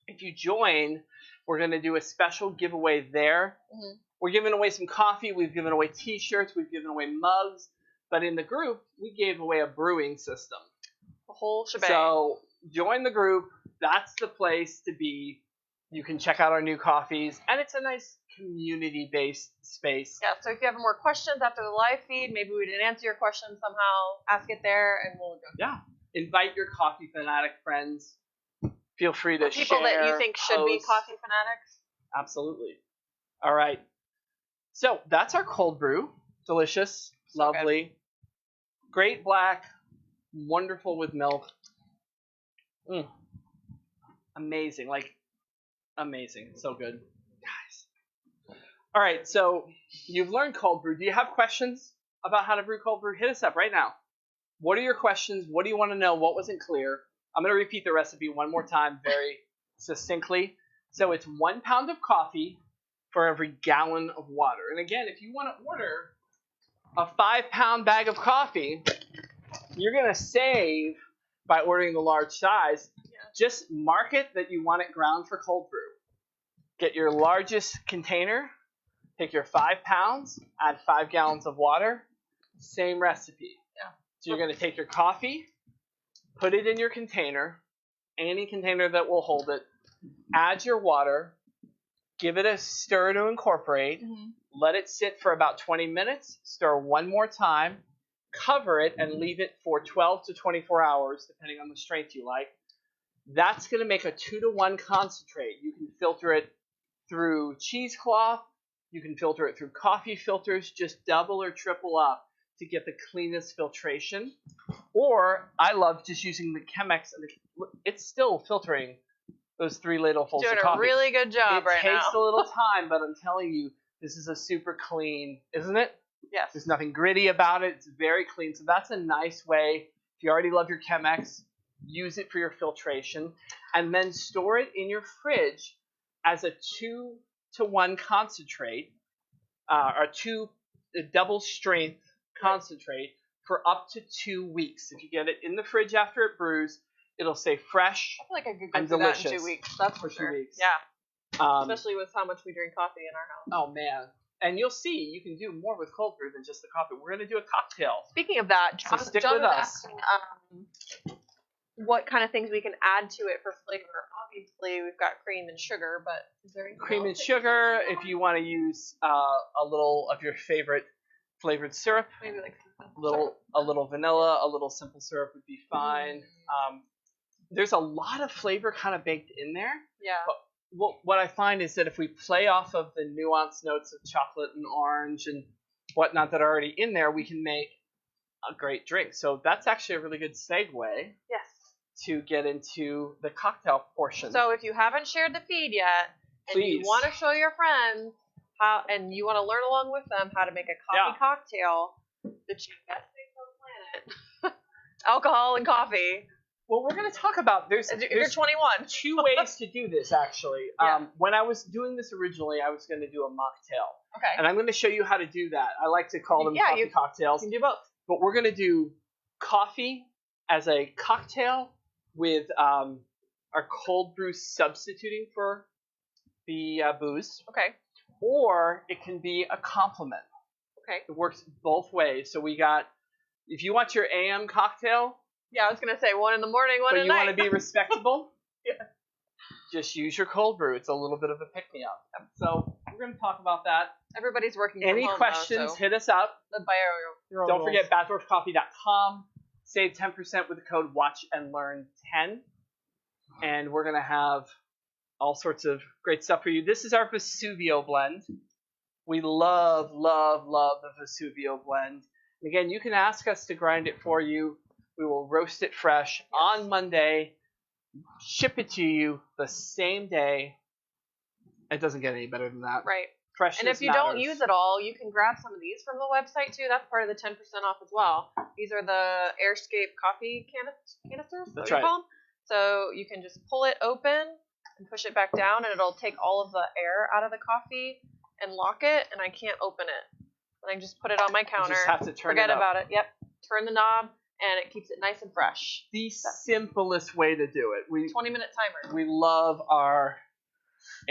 If you join, we're going to do a special giveaway there. Mm-hmm. We're giving away some coffee. We've given away T-shirts. We've given away mugs. But in the group, we gave away a brewing system. The whole shebang. So join the group. That's the place to be. You can check out our new coffees. And it's a nice community-based space. Yeah, so if you have more questions after the live feed, maybe we didn't answer your question somehow, ask it there, and we'll go. Yeah. Invite your coffee fanatic friends. Feel free to share. People that you think should be coffee fanatics. Absolutely. All right. So that's our cold brew. Delicious. So lovely. Good. Great black. Wonderful with milk. Amazing. Amazing. So good. Guys. All right. So you've learned cold brew. Do you have questions about how to brew cold brew? Hit us up right now. What are your questions? What do you want to know? What wasn't clear? I'm going to repeat the recipe one more time very succinctly. So it's 1 pound of coffee for every gallon of water. And again, if you want to order a 5-pound bag of coffee, you're going to save by ordering the large size. Yeah. Just mark it that you want it ground for cold brew. Get your largest container, take your 5 pounds, add 5 gallons of water, same recipe. Yeah. So you're going to take your coffee, put it in your container, any container that will hold it, add your water, give it a stir to incorporate, let it sit for about 20 minutes, stir one more time, cover it, and leave it for 12 to 24 hours, depending on the strength you like. That's going to make a 2-to-1 concentrate. You can filter it through cheesecloth. You can filter it through coffee filters. Just double or triple up to get the cleanest filtration. Or I love just using the Chemex. It's still filtering those 3 ladlefuls of coffee. Doing a really good job right now. It takes a little time, but I'm telling you, this is a super clean, isn't it? Yes. There's nothing gritty about it. It's very clean. So that's a nice way. If you already love your Chemex, use it for your filtration. And then store it in your fridge as a 2-to-1 concentrate, or a double strength concentrate for up to 2 weeks. If you get it in the fridge after it brews, it'll stay fresh I feel like I could go and through that in delicious 2 weeks. That's for for 2 sure. weeks. Yeah, especially with how much we drink coffee in our house. Oh, man. And you'll see, you can do more with cold brew than just the coffee. We're going to do a cocktail. Speaking of that, So stick with was us. asking, what kind of things we can add to it for flavor. Obviously, we've got cream and sugar, but is there anything Cream and else that sugar, you if you want to use a little of your favorite flavored syrup. maybe like A little vanilla, a little simple syrup would be fine. There's a lot of flavor kind of baked in there. Yeah. But what I find is that if we play off of the nuanced notes of chocolate and orange and whatnot that are already in there, we can make a great drink. So that's actually a really good segue Yes. to get into the cocktail portion. So if you haven't shared the feed yet, and you Please. want to show your friends how, and you want to learn along with them how to make a coffee cocktail, the two best things on the planet, alcohol and coffee. Well, we're going to talk about If you're 21. 2 ways to do this, actually. Yeah. When I was doing this originally, I was going to do a mocktail. Okay. And I'm going to show you how to do that. I like to call them coffee cocktails. You can do both. But we're going to do coffee as a cocktail with our cold brew substituting for the booze. Okay. Or it can be a complement. Okay. It works both ways. So we got, if you want your AM cocktail, Yeah, I was gonna say 1 in the morning, 1 but at you night. want to be respectable, Yeah. just use your cold brew. It's a little bit of a pick-me-up. So we're going to talk about that. Everybody's working from Any home questions, now, so hit us up. live by your own Don't rules. forget backdoorscoffee.com. Save 10% with the code WatchAndLearn10. And we're going to have all sorts of great stuff for you. This is our Vesuvio blend. We love, love, love the Vesuvio blend. And again, you can ask us to grind it for you. We will roast it fresh on Monday, ship it to you the same day. It doesn't get any better than that. Right. Freshness And if you matters. don't use it all, you can grab some of these from the website too. That's part of the 10% off as well. These are the Airscape coffee canisters. That's what right. you call them? So you can just pull it open and push it back down, and it'll take all of the air out of the coffee and lock it. And I can't open it. And I just put it on my counter. You just have to turn Forget it up. about it. Yep. Turn the knob, and it keeps it nice and fresh. The simplest way to do it. 20-minute timer. We love our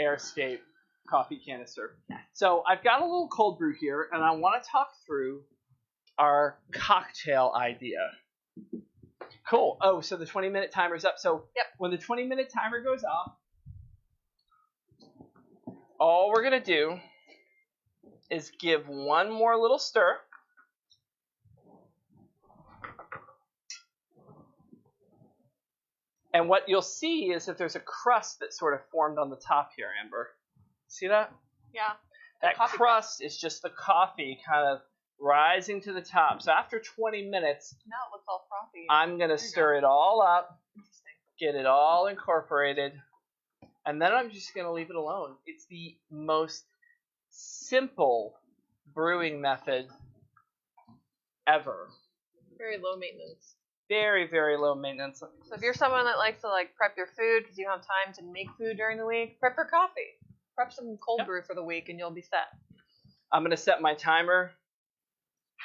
Airscape coffee canister. So I've got a little cold brew here, and I want to talk through our cocktail idea. Cool. Oh, so the 20-minute timer's up. So when the 20-minute timer goes up, all we're going to do is give one more little stir. And what you'll see is that there's a crust that sort of formed on the top here, Amber. See that? Yeah. That crust is just the coffee kind of rising to the top. So after 20 minutes, Now it looks all frothy. I'm going to stir it all up, get it all incorporated, and then I'm just going to leave it alone. It's the most simple brewing method ever. Very low maintenance. Very, very low maintenance. So if you're someone that likes to prep your food because you don't have time to make food during the week, prep your coffee. Prep some cold brew for the week and you'll be set. I'm going to set my timer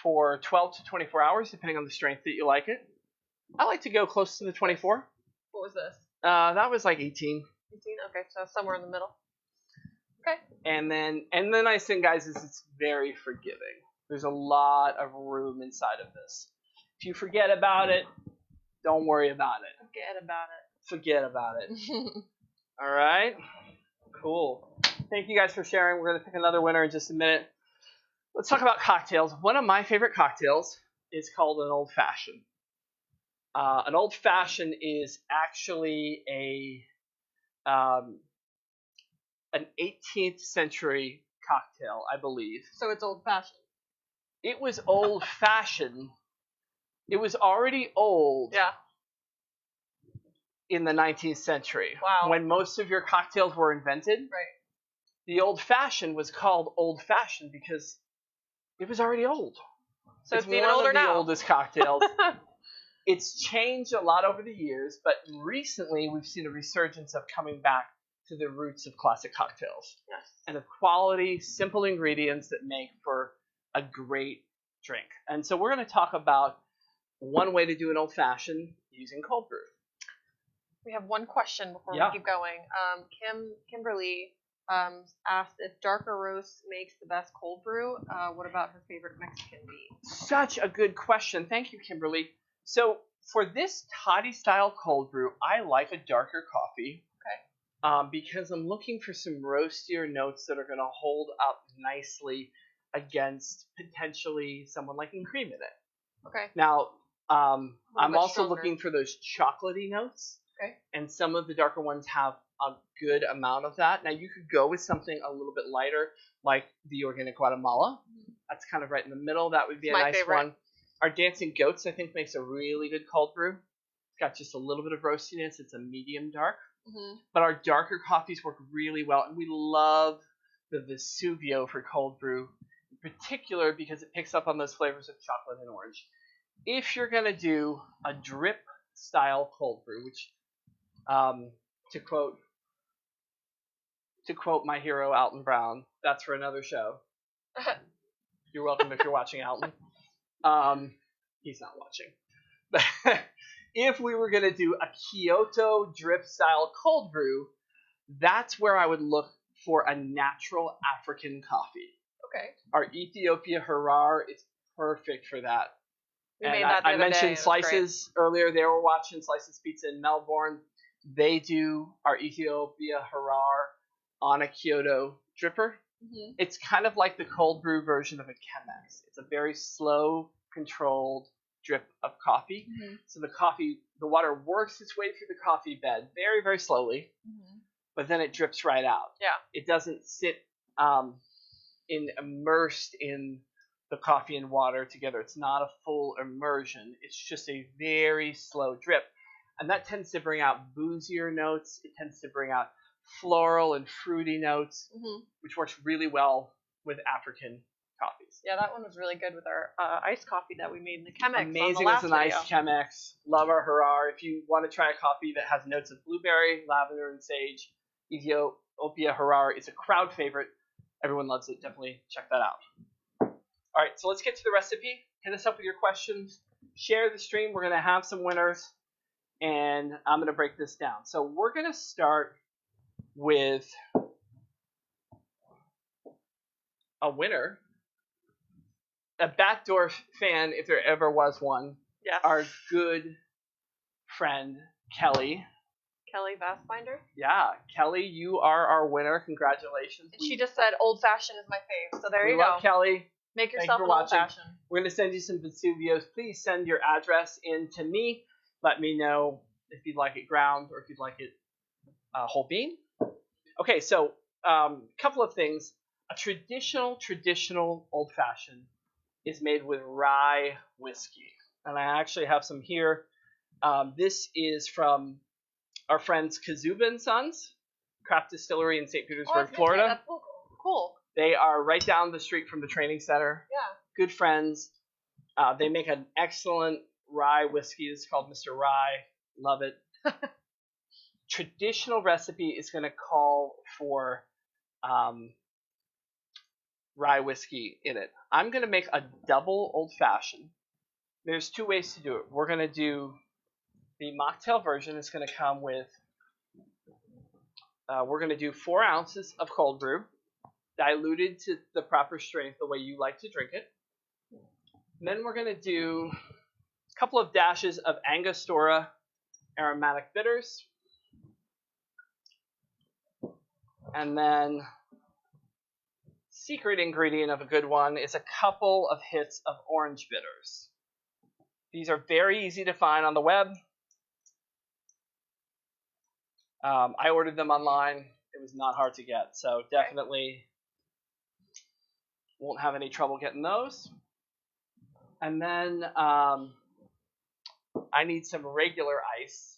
for 12 to 24 hours, depending on the strength that you like it. I like to go close to the 24. What was this? That was like 18. 18? Okay, so somewhere in the middle. Okay. And the nice thing, guys, is it's very forgiving. There's a lot of room inside of this. If you forget about it, don't worry about it. Forget about it. All right? Cool. Thank you guys for sharing. We're going to pick another winner in just a minute. Let's talk about cocktails. One of my favorite cocktails is called an old fashioned. An old fashioned is actually an 18th century cocktail, I believe. So it's old fashioned. It was old fashioned. It was already old. Yeah. In the 19th century. Wow. When most of your cocktails were invented. Right. The old fashioned was called old fashioned because it was already old. So it's even one older of the now. oldest cocktails. It's changed a lot over the years, but recently we've seen a resurgence of coming back to the roots of classic cocktails. Yes. And of quality, simple ingredients that make for a great drink. And so we're going to talk about one way to do an old-fashioned using cold brew. We have one question before Yeah. we keep going. Kimberly asked if darker roast makes the best cold brew. What about her favorite Mexican bean? Such a good question. Thank you, Kimberly. So for this toddy style cold brew, I like a darker coffee. Okay. Because I'm looking for some roastier notes that are going to hold up nicely against potentially someone liking cream in it. Okay. Now, I'm bit also stronger. looking for those chocolatey notes. Okay. And some of the darker ones have a good amount of that. Now, you could go with something a little bit lighter, like the Organic Guatemala. That's kind of right in the middle. That would be a My nice favorite. one. Our Dancing Goats, I think, makes a really good cold brew. It's got just a little bit of roastiness. It's a medium dark. Mm-hmm. But our darker coffees work really well, and we love the Vesuvio for cold brew, in particular because it picks up on those flavors of chocolate and orange. If you're going to do a drip style cold brew, which to quote my hero Alton Brown, that's for another show. You're welcome if you're watching, Alton. He's not watching. But if we were going to do a Kyoto drip style cold brew, that's where I would look for a natural African coffee. Okay. Our Ethiopia Harar is perfect for that. We made that the I other day. mentioned It was Slices earlier. They were watching Slices Pizza in Melbourne. They do our Ethiopia Harar on a Kyoto dripper. Mm-hmm. It's kind of like the cold brew version of a Chemex. It's a very slow, controlled drip of coffee. Mm-hmm. So the water works its way through the coffee bed very, very slowly, but then it drips right out. Yeah. It doesn't sit immersed in the coffee and water together. It's not a full immersion. It's just a very slow drip. And that tends to bring out boozier notes. It tends to bring out floral and fruity notes, which works really well with African coffees. Yeah, that one was really good with our iced coffee that we made in the Chemex. Amazing on as the an last iced Chemex. Love our Harar. If you want to try a coffee that has notes of blueberry, lavender, and sage, Ethiopia Harar is a crowd favorite. Everyone loves it. Definitely check that out. All right, so let's get to the recipe. Hit us up with your questions. Share the stream. We're going to have some winners, and I'm going to break this down. So we're going to start with a winner, a Batdorf fan, if there ever was one. Yes. Our good friend, Kelly. Kelly Bassbinder. Yeah, Kelly, you are our winner. Congratulations. And she just said old fashioned is my fave. So there you We love go. Kelly. Make Thank yourself you an for old watching. fashioned. We're going to send you some Vesuvios. Please send your address in to me. Let me know if you'd like it ground or if you'd like it whole bean. Okay, so a couple of things. A traditional old-fashioned is made with rye whiskey. And I actually have some here. This is from our friends Kazuba & Sons, craft distillery in St. Petersburg, Florida. That's cool. They are right down the street from the training center. Yeah. Good friends. They make an excellent rye whiskey. It's called Mr. Rye. Love it. Traditional recipe is going to call for rye whiskey in it. I'm going to make a double old-fashioned. There's two ways to do it. We're going to do the mocktail version. It's going to come with, we're going to do 4 ounces of cold brew, diluted to the proper strength, the way you like to drink it. And then we're going to do a couple of dashes of Angostura aromatic bitters. And then, secret ingredient of a good one is a couple of hits of orange bitters. These are very easy to find on the web. I ordered them online. It was not hard to get, so definitely won't have any trouble getting those. And then I need some regular ice.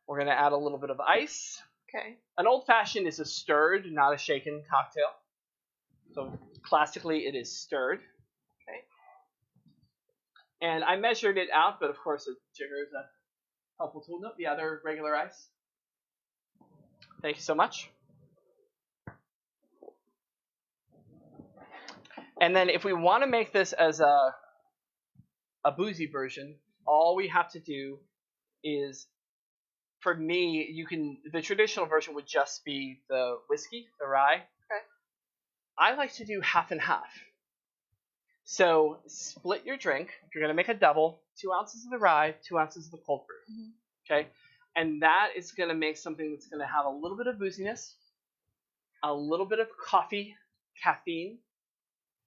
We're going to add a little bit of ice. Okay. An old-fashioned is a stirred, not a shaken cocktail. So classically it is stirred. Okay. And I measured it out, but of course a jigger is a helpful tool. Nope, yeah, they're regular ice. Thank you so much. And then if we want to make this as a boozy version, all we have to do is, for me, the traditional version would just be the whiskey, the rye. Okay. I like to do half and half. So split your drink. If you're going to make a double, 2 ounces of the rye, 2 ounces of the cold brew. Mm-hmm. Okay? And that is going to make something that's going to have a little bit of booziness, a little bit of coffee, caffeine.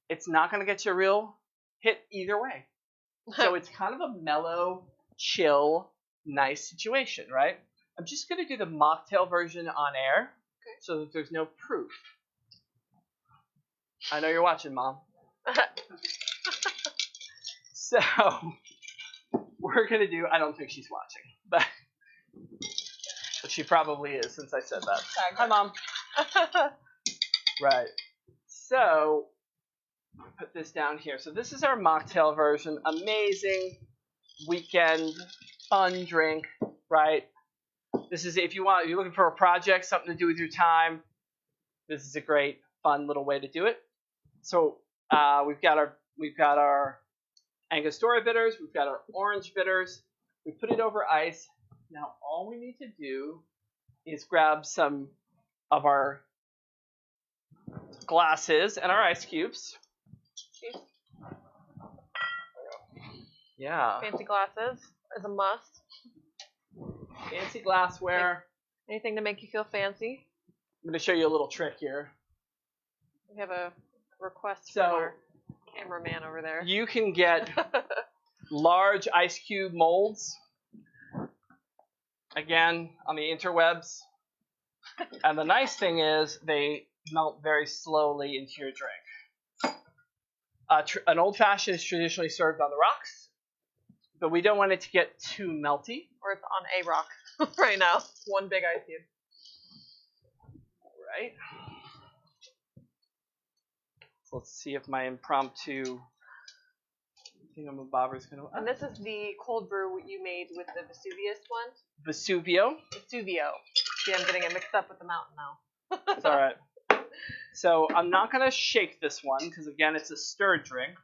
It's not going to get you a real hit either way. So it's kind of a mellow, chill, nice situation, right? I'm just going to do the mocktail version on air, so that there's no proof. I know you're watching, Mom. So we're going to do, I don't think she's watching, but she probably is since I said that. Hi, Mom. Right. So put this down here. So this is our mocktail version. Amazing weekend fun drink, right? This is if you're looking for a project, something to do with your time. This is a great fun little way to do it. So we've got our Angostura bitters, we've got our orange bitters. We put it over ice. Now all we need to do is grab some of our glasses and our ice cubes. Yeah. Fancy glasses is a must. Fancy glassware. Anything to make you feel fancy. I'm going to show you a little trick here. We have a request from our cameraman over there. You can get large ice cube molds, again, on the interwebs. And the nice thing is they melt very slowly into your drink. An old-fashioned is traditionally served on the rocks, but we don't want it to get too melty. Or it's on a rock right now. One big ice cube. All right. So let's see if my impromptu thingamabobber is going to... And this is the cold brew you made with the Vesuvius one? Vesuvio. See, I'm getting it mixed up with the mountain now. It's all right. So I'm not going to shake this one because, again, it's a stirred drink.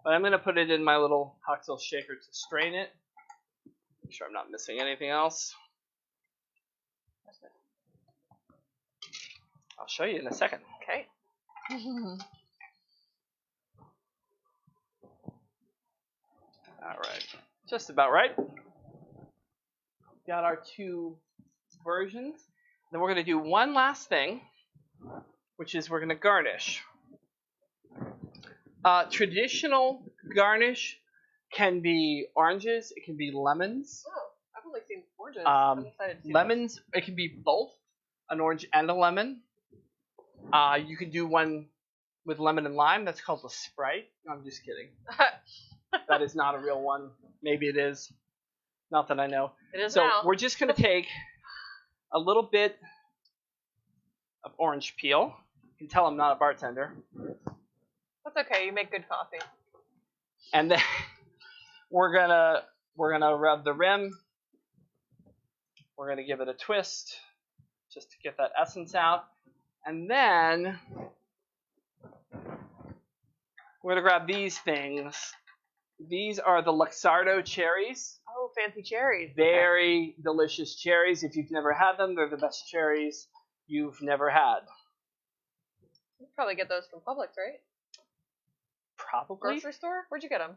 But I'm going to put it in my little cocktail shaker to strain it. Make sure I'm not missing anything else. I'll show you in a second. Okay. All right. Just about right. Got our 2 versions. Then we're going to do one last thing, which is we're going to garnish. Traditional garnish can be oranges. It can be lemons. Oh, I've only seen oranges. I'm excited to see Lemons, it can be both, an orange and a lemon. You can do one with lemon and lime. That's called the Sprite. No, I'm just kidding. That is not a real one. Maybe it is. Not that I know. It is so now. We're just going to take a little bit of orange peel. You can tell I'm not a bartender. That's okay. You make good coffee. And then we're gonna rub the rim. We're gonna give it a twist just to get that essence out. And then we're gonna grab these things. These are the Luxardo cherries. Oh, fancy cherries. Very delicious cherries. If you've never had them, they're the best cherries you've never had. You probably get those from Publix, right? Probably. Grocery store? Where'd you get them?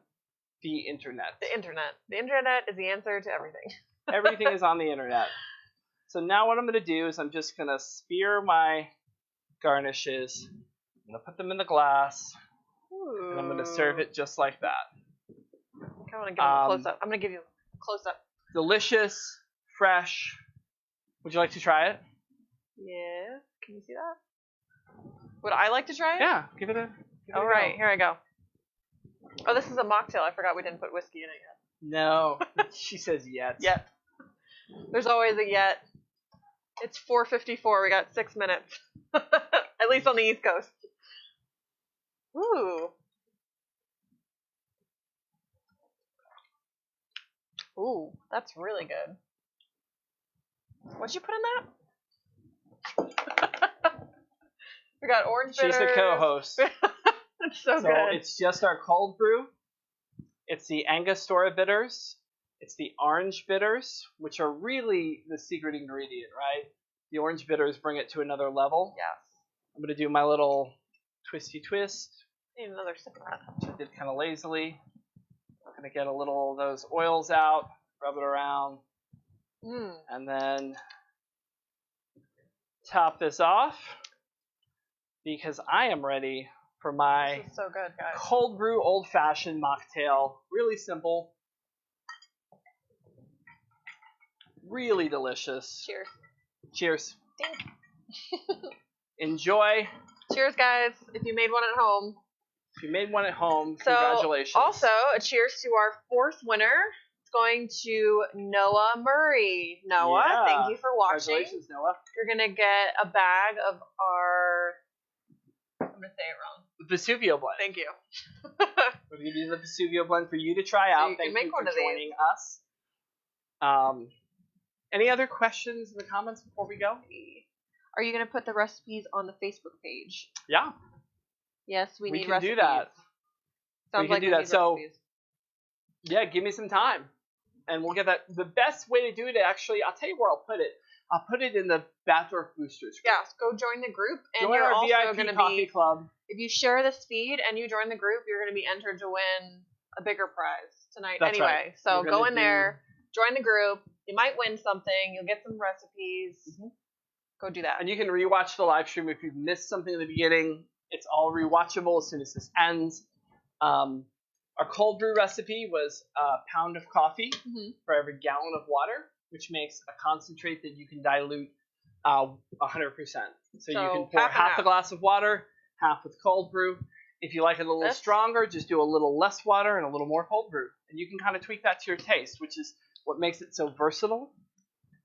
The internet. The internet. The internet is the answer to everything. Everything is on the internet. So now what I'm going to do is I'm just going to spear my garnishes. I'm going to put them in the glass. Ooh. And I'm going to serve it just like that. I want to give them a close-up. I'm going to give you a close-up. Delicious, fresh. Would you like to try it? Yeah. Can you see that? Would I like to try it? Yeah. Give it a All right. Here I go. Oh, this is a mocktail. I forgot we didn't put whiskey in it yet. No. She says yet. Yet. There's always a yet. It's 4:54. We got 6 minutes. At least on the East Coast. Ooh. Ooh, that's really good. What'd you put in that? We got orange bitters. She's the co-host. It's so So good. it's just our cold brew. It's the Angostura bitters. It's the orange bitters, which are really the secret ingredient, right? The orange bitters bring it to another level. Yes. I'm going to do my little twisty twist, Need another sip of that. which I did kind of lazily. I'm going to get a little of those oils out, rub it around, and then top this off because I am ready for my This is so good, guys. cold brew old fashioned mocktail. Really simple. Really delicious. Cheers. Cheers. Ding. Enjoy. Cheers, guys. If you made one at home. If you made one at home, So, congratulations. also, a cheers to our fourth winner. It's going to Noah Murray. Noah, Yeah. thank you for watching. Congratulations, Noah. You're going to get a bag of our... I'm going to say it wrong. Vesuvio blend. Thank you. We're going to do the Vesuvio blend for you to try So out. you can Thank make you one for of these. joining us. Any other questions in the comments before we go? Are you going to put the recipes on the Facebook page? Yeah. Yes, we need can recipes. do that. Sounds We can like do we that. need So- recipes. Yeah, give me some time. And we'll get that. The best way to do it, actually, I'll tell you where I'll put it. I'll put it in the Batdorf Boosters group. Yes, go join the group. And Join you're our also VIP going to coffee be... club. If you share this feed and you join the group, you're going to be entered to win a bigger prize tonight. That's anyway, right. so We're go gonna in there, join the group. You might win something. You'll get some recipes. Go do that. And you can rewatch the live stream if you've missed something in the beginning. It's all rewatchable as soon as this ends. Our cold brew recipe was a pound of coffee for every gallon of water, which makes a concentrate that you can dilute 100%. So you can pour half the glass of water, half with cold brew. If you like it a little stronger, just do a little less water and a little more cold brew. And you can kind of tweak that to your taste, which is what makes it so versatile.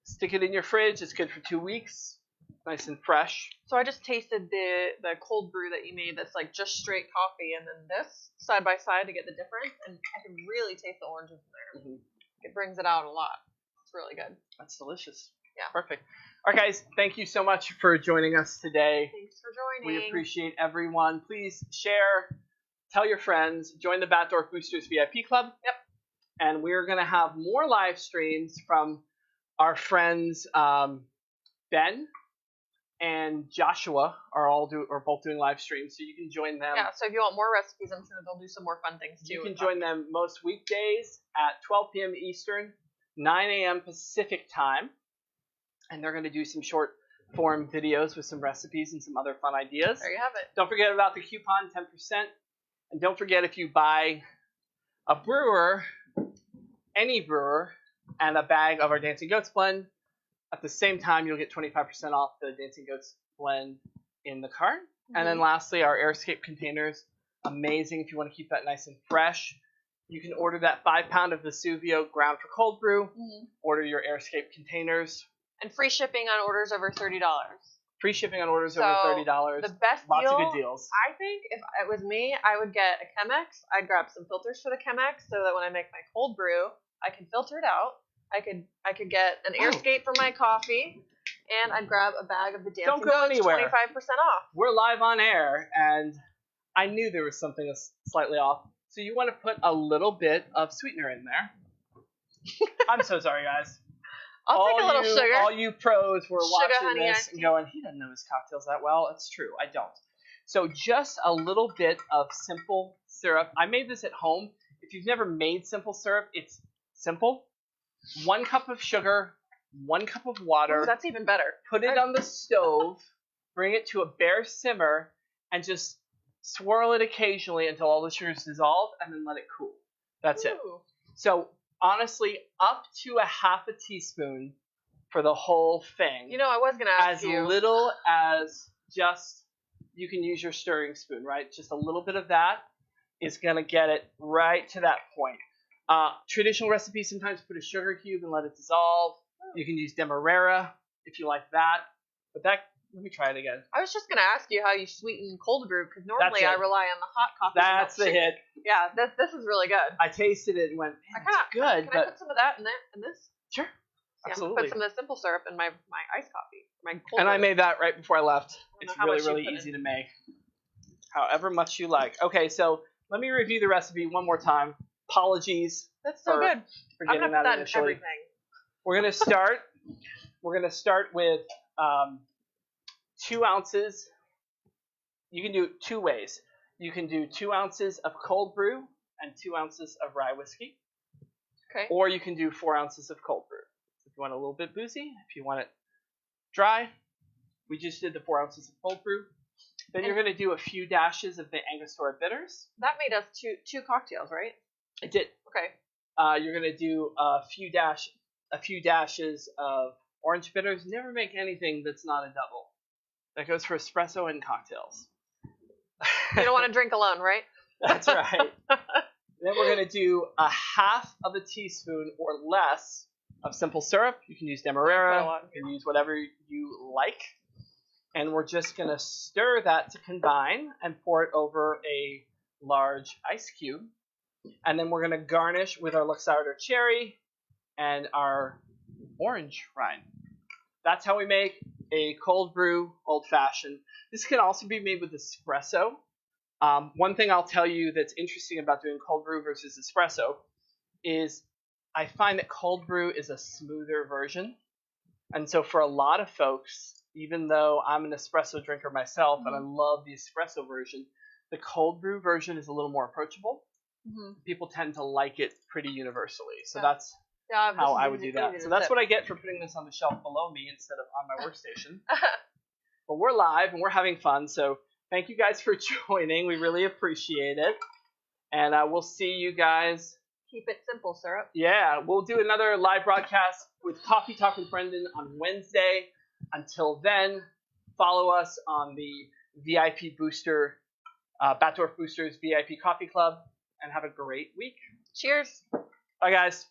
Stick it in your fridge. It's good for 2 weeks. Nice and fresh. So I just tasted the cold brew that you made that's like just straight coffee, and then this side by side to get the difference, and I can really taste the oranges in there. It brings it out a lot. It's really good. That's delicious. Yeah. Perfect. All right, guys, thank you so much for joining us today. Thanks for joining. We appreciate everyone. Please share, tell your friends, join the Batdorf Boosters VIP Club. Yep. And we're going to have more live streams from our friends Ben and Joshua are both doing live streams, so you can join them. Yeah, so if you want more recipes, I'm sure they'll do some more fun things too. You can join them most weekdays at 12 p.m. Eastern, 9 a.m. Pacific time. And they're going to do some short form videos with some recipes and some other fun ideas. There you have it. Don't forget about the coupon, 10%. And don't forget, if you buy a brewer, any brewer, and a bag of our Dancing Goats blend, at the same time, you'll get 25% off the Dancing Goats blend in the cart. And then lastly, our Airscape containers. Amazing if you want to keep that nice and fresh. You can order that 5-pound of Vesuvio ground for cold brew. Order your Airscape containers. And free shipping on orders over $30. Free shipping on orders over $30. The best Lots deal, of good deals. I think, if it was me, I would get a Chemex. I'd grab some filters for the Chemex so that when I make my cold brew, I can filter it out. I could get an Airscape for my coffee, and I'd grab a bag of the Dancing Don't go Goats, anywhere. 25% off. We're live on air, and I knew there was something slightly off. So you want to put a little bit of sweetener in there. I'm so sorry, guys. I'll take a little sugar. All you pros were watching honey, this iced and tea. going, he doesn't know his cocktails that well. It's true, I don't. So just a little bit of simple syrup. I made this at home. If you've never made simple syrup, it's simple. 1 cup of sugar, 1 cup of water. Ooh, that's even better. Put it on the stove, bring it to a bare simmer, and just swirl it occasionally until all the sugar is dissolved, and then let it cool. That's it. So honestly, up to a half a teaspoon for the whole thing. You know, I was going to ask you. As little as just, you can use your stirring spoon, right? Just a little bit of that is going to get it right to that point. Traditional recipes sometimes put a sugar cube and let it dissolve. You can use Demerara if you like that. But that, let me try it again. I was just going to ask you how you sweeten cold brew, because normally I rely on the hot coffee. That's the hit. Yeah, this is really good. I tasted it and went, man, it's good. Can I put some of that in there? In this? Sure. Yeah, Absolutely. put some of the simple syrup in my iced coffee. My cold And brew. I made that right before I left. I don't It's know how much really, you really put easy to make. however much you like. Okay, so let me review the recipe one more time. Apologies That's so for good. for I'm getting gonna put that that in initially. everything. We're gonna start. We're gonna start with 2 ounces. You can do it 2 ways. You can do 2 ounces of cold brew and 2 ounces of rye whiskey, Okay. or you can do 4 ounces of cold brew. If you want it a little bit boozy, if you want it dry, we just did the 4 ounces of cold brew. Then you're gonna do a few dashes of the Angostura bitters. That made us two cocktails, right? It did. Okay. You're gonna do a few dashes of orange bitters. Never make anything that's not a double. That goes for espresso and cocktails. You don't want to drink alone, right? That's right. Then we're gonna do a half of a teaspoon or less of simple syrup. You can use Demerara. You can use whatever you like. And we're just gonna stir that to combine and pour it over a large ice cube. And then we're gonna garnish with our Luxardo cherry and our orange rind. That's how we make a cold brew old fashioned. This can also be made with espresso. One thing I'll tell you that's interesting about doing cold brew versus espresso is I find that cold brew is a smoother version. And so for a lot of folks, even though I'm an espresso drinker myself and I love the espresso version, the cold brew version is a little more approachable. People tend to like it pretty universally. So that's how I would do that. So that's what I get for putting this on the shelf below me instead of on my workstation. But we're live and we're having fun. So thank you guys for joining. We really appreciate it. And we'll see you guys. Keep it simple, syrup. Yeah, we'll do another live broadcast with Coffee Talk with Brendan on Wednesday. Until then, follow us on the VIP Booster, Batdorf Boosters VIP Coffee Club, and have a great week. Cheers. Bye, guys.